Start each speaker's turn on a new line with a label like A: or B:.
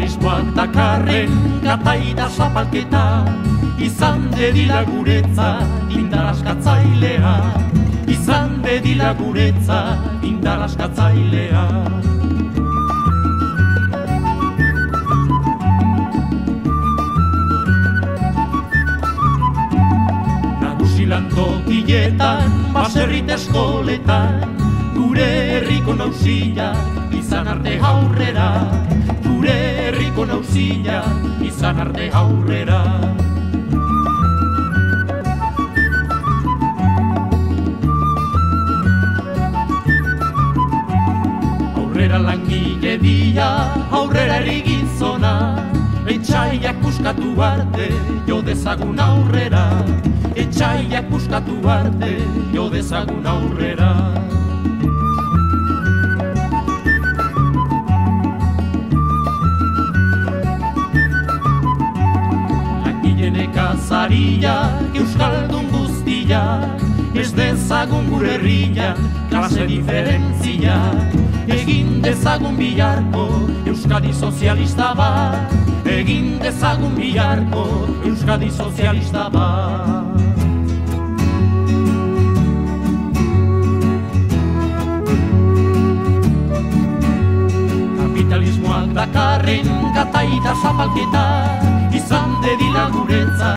A: Kapitalismoak dakarren gataida zapalketa, izan dedila guretzat indaraskatzailea, izan dedila guretzat indaraskatzailea. Tokietan, baserrit eskoletan, gure herriko nauzila izan arte aurrera, gure herriko nauzila izan arte aurrera. Aurrera langile dia, aurrera erigizona, etxaiak puskatu arte, jo dezagun aurrera. Etxaiak puskatu arte, jo dezagun aurrera. Langileen nekazaria, euskaldun guztia, ez dezagun gure herrian, klase diferentzia. Egin dezagun biharko, Euskadi sozialista bat, egin dezagun biharko, Euskadi sozialista bat. Kapitalismoak dakarren gataida zapalketa, izan dedila guretzat